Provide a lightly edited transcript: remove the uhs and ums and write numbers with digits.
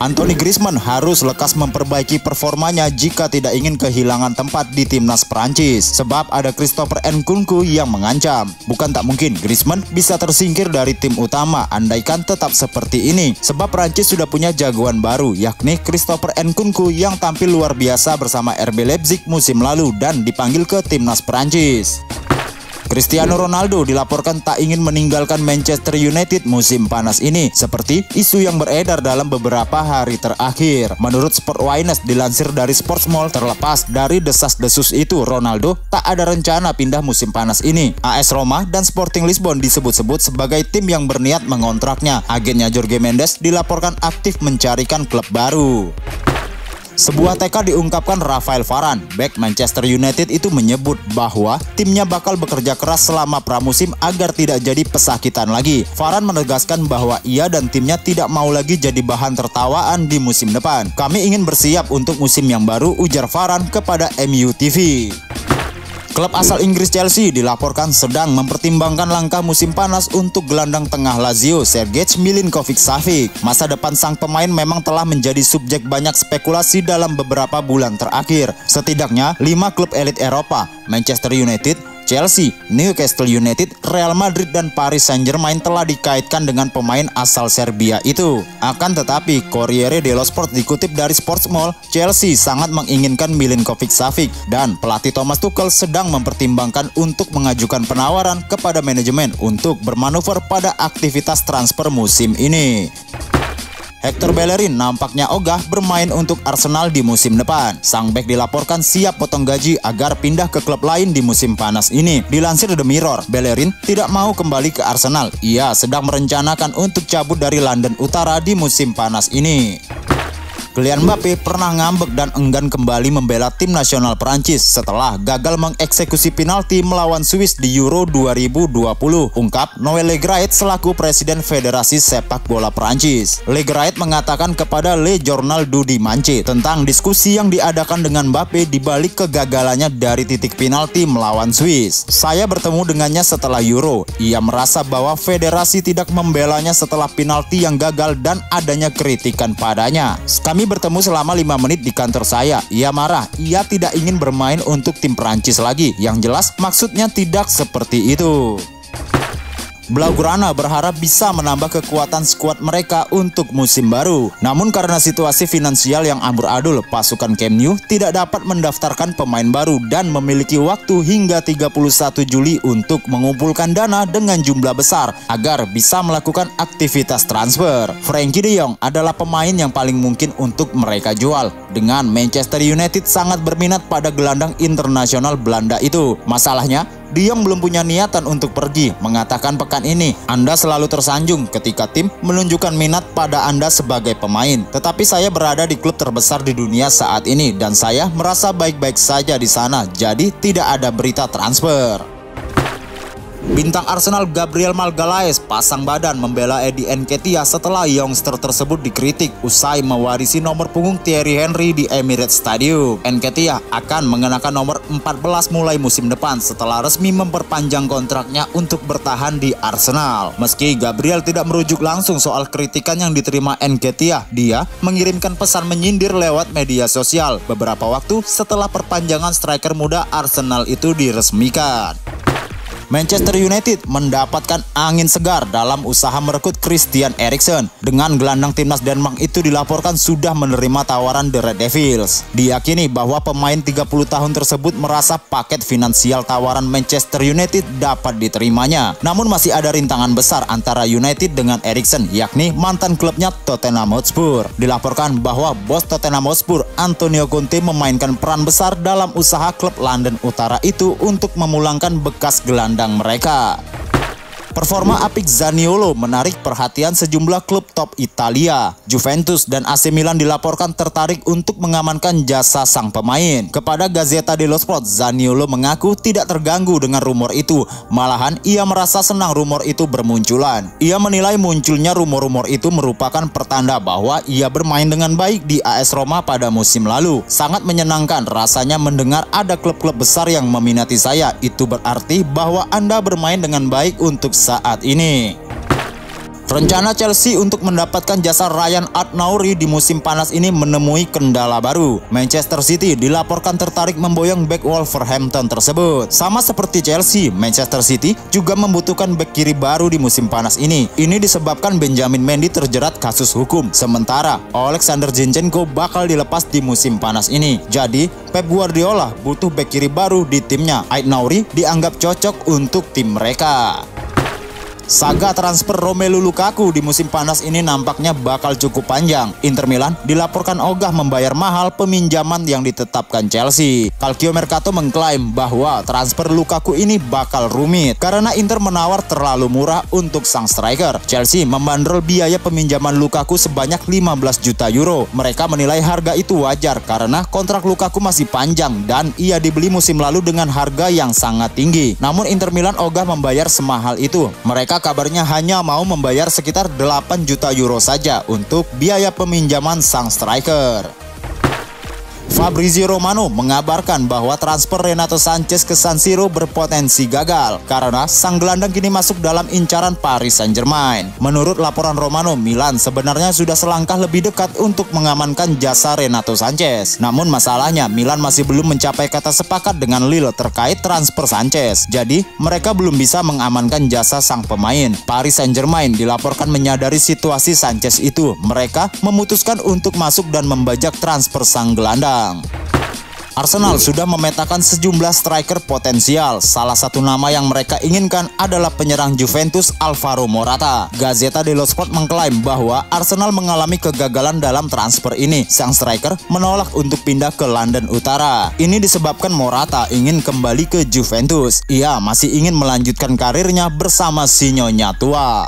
Antoine Griezmann harus lekas memperbaiki performanya jika tidak ingin kehilangan tempat di timnas Prancis. Sebab ada Christopher Nkunku yang mengancam. Bukan tak mungkin Griezmann bisa tersingkir dari tim utama andaikan tetap seperti ini. Sebab Prancis sudah punya jagoan baru, yakni Christopher Nkunku yang tampil luar biasa bersama RB Leipzig musim lalu dan dipanggil ke timnas Prancis. Cristiano Ronaldo dilaporkan tak ingin meninggalkan Manchester United musim panas ini, seperti isu yang beredar dalam beberapa hari terakhir. Menurut Sport Witness dilansir dari Sportsmall, terlepas dari desas-desus itu, Ronaldo tak ada rencana pindah musim panas ini. AS Roma dan Sporting Lisbon disebut-sebut sebagai tim yang berniat mengontraknya. Agennya Jorge Mendes dilaporkan aktif mencarikan klub baru. Sebuah TK diungkapkan Rafael Varane, bek Manchester United itu menyebut bahwa timnya bakal bekerja keras selama pramusim agar tidak jadi pesakitan lagi. Varane menegaskan bahwa ia dan timnya tidak mau lagi jadi bahan tertawaan di musim depan. Kami ingin bersiap untuk musim yang baru, ujar Varane kepada MU TV. Klub asal Inggris Chelsea dilaporkan sedang mempertimbangkan langkah musim panas untuk gelandang tengah Lazio Sergej Milinkovic-Savic. Masa depan sang pemain memang telah menjadi subjek banyak spekulasi dalam beberapa bulan terakhir. Setidaknya 5 klub elit Eropa, Manchester United, Chelsea, Newcastle United, Real Madrid, dan Paris Saint-Germain telah dikaitkan dengan pemain asal Serbia itu. Akan tetapi, Corriere dello Sport dikutip dari Sportsmall, Chelsea sangat menginginkan Milinkovic-Savic dan pelatih Thomas Tuchel sedang mempertimbangkan untuk mengajukan penawaran kepada manajemen untuk bermanuver pada aktivitas transfer musim ini. Hector Bellerin nampaknya ogah bermain untuk Arsenal di musim depan. Sang bek dilaporkan siap potong gaji agar pindah ke klub lain di musim panas ini. Dilansir The Mirror, Bellerin tidak mau kembali ke Arsenal. Ia sedang merencanakan untuk cabut dari London Utara di musim panas ini. Kylian Mbappe pernah ngambek dan enggan kembali membela tim nasional Prancis setelah gagal mengeksekusi penalti melawan Swiss di Euro 2020, ungkap Noël Le Graët selaku Presiden Federasi Sepak Bola Prancis. Le Graët mengatakan kepada Le Journal du Dimanche tentang diskusi yang diadakan dengan Mbappe di balik kegagalannya dari titik penalti melawan Swiss. Saya bertemu dengannya setelah Euro. Ia merasa bahwa federasi tidak membelanya setelah penalti yang gagal dan adanya kritikan padanya. Kami bertemu selama 5 menit di kantor saya. Ia marah, ia tidak ingin bermain untuk tim Prancis lagi. Yang jelas maksudnya tidak seperti itu. Blaugrana berharap bisa menambah kekuatan skuad mereka untuk musim baru. Namun karena situasi finansial yang amburadul, pasukan Camp Nou tidak dapat mendaftarkan pemain baru dan memiliki waktu hingga 31 Juli untuk mengumpulkan dana dengan jumlah besar agar bisa melakukan aktivitas transfer. Frenkie de Jong adalah pemain yang paling mungkin untuk mereka jual. Dengan Manchester United sangat berminat pada gelandang internasional Belanda itu. Masalahnya, De Jong belum punya niatan untuk pergi, mengatakan pekan ini, Anda selalu tersanjung ketika tim menunjukkan minat pada Anda sebagai pemain. Tetapi saya berada di klub terbesar di dunia saat ini dan saya merasa baik-baik saja di sana, jadi tidak ada berita transfer. Bintang Arsenal Gabriel Magalhaes pasang badan membela Eddie Nketiah setelah youngster tersebut dikritik usai mewarisi nomor punggung Thierry Henry di Emirates Stadium. Nketiah akan mengenakan nomor 14 mulai musim depan setelah resmi memperpanjang kontraknya untuk bertahan di Arsenal. Meski Gabriel tidak merujuk langsung soal kritikan yang diterima Nketiah, dia mengirimkan pesan menyindir lewat media sosial beberapa waktu setelah perpanjangan striker muda Arsenal itu diresmikan. Manchester United mendapatkan angin segar dalam usaha merekrut Christian Eriksen. Dengan gelandang timnas Denmark itu dilaporkan sudah menerima tawaran The Red Devils. Diyakini bahwa pemain 30 tahun tersebut merasa paket finansial tawaran Manchester United dapat diterimanya. Namun masih ada rintangan besar antara United dengan Eriksen, yakni mantan klubnya Tottenham Hotspur. Dilaporkan bahwa bos Tottenham Hotspur, Antonio Conte, memainkan peran besar dalam usaha klub London Utara itu untuk memulangkan bekas gelandang mereka. Performa apik Zaniolo menarik perhatian sejumlah klub top Italia. Juventus dan AC Milan dilaporkan tertarik untuk mengamankan jasa sang pemain. Kepada Gazzetta dello Sport, Zaniolo mengaku tidak terganggu dengan rumor itu. Malahan ia merasa senang rumor itu bermunculan. Ia menilai munculnya rumor-rumor itu merupakan pertanda bahwa ia bermain dengan baik di AS Roma pada musim lalu. Sangat menyenangkan rasanya mendengar ada klub-klub besar yang meminati saya. Itu berarti bahwa Anda bermain dengan baik untuk saat ini. Rencana Chelsea untuk mendapatkan jasa Ryan Ait-Nouri di musim panas ini menemui kendala baru. Manchester City dilaporkan tertarik memboyong bek Wolverhampton tersebut. Sama seperti Chelsea, Manchester City juga membutuhkan bek kiri baru di musim panas ini. Ini disebabkan Benjamin Mendy terjerat kasus hukum. Sementara Alexander Zinchenko bakal dilepas di musim panas ini. Jadi Pep Guardiola butuh bek kiri baru di timnya. Ait-Nouri dianggap cocok untuk tim mereka. Saga transfer Romelu Lukaku di musim panas ini nampaknya bakal cukup panjang. Inter Milan dilaporkan ogah membayar mahal peminjaman yang ditetapkan Chelsea. Calcio Mercato mengklaim bahwa transfer Lukaku ini bakal rumit karena Inter menawar terlalu murah untuk sang striker. Chelsea membandrol biaya peminjaman Lukaku sebanyak 15 juta euro. Mereka menilai harga itu wajar karena kontrak Lukaku masih panjang dan ia dibeli musim lalu dengan harga yang sangat tinggi. Namun Inter Milan ogah membayar semahal itu. Mereka kabarnya hanya mau membayar sekitar 8 juta euro saja untuk biaya peminjaman sang striker. Fabrizio Romano mengabarkan bahwa transfer Renato Sanches ke San Siro berpotensi gagal karena sang gelandang kini masuk dalam incaran Paris Saint-Germain. Menurut laporan Romano, Milan sebenarnya sudah selangkah lebih dekat untuk mengamankan jasa Renato Sanches. Namun masalahnya Milan masih belum mencapai kata sepakat dengan Lille terkait transfer Sanches. Jadi mereka belum bisa mengamankan jasa sang pemain. Paris Saint-Germain dilaporkan menyadari situasi Sanches itu. Mereka memutuskan untuk masuk dan membajak transfer sang gelandang. Arsenal sudah memetakan sejumlah striker potensial. Salah satu nama yang mereka inginkan adalah penyerang Juventus Alvaro Morata. Gazzetta dello Sport mengklaim bahwa Arsenal mengalami kegagalan dalam transfer ini. Sang striker menolak untuk pindah ke London Utara. Ini disebabkan Morata ingin kembali ke Juventus. Ia masih ingin melanjutkan karirnya bersama si Nyonya tua.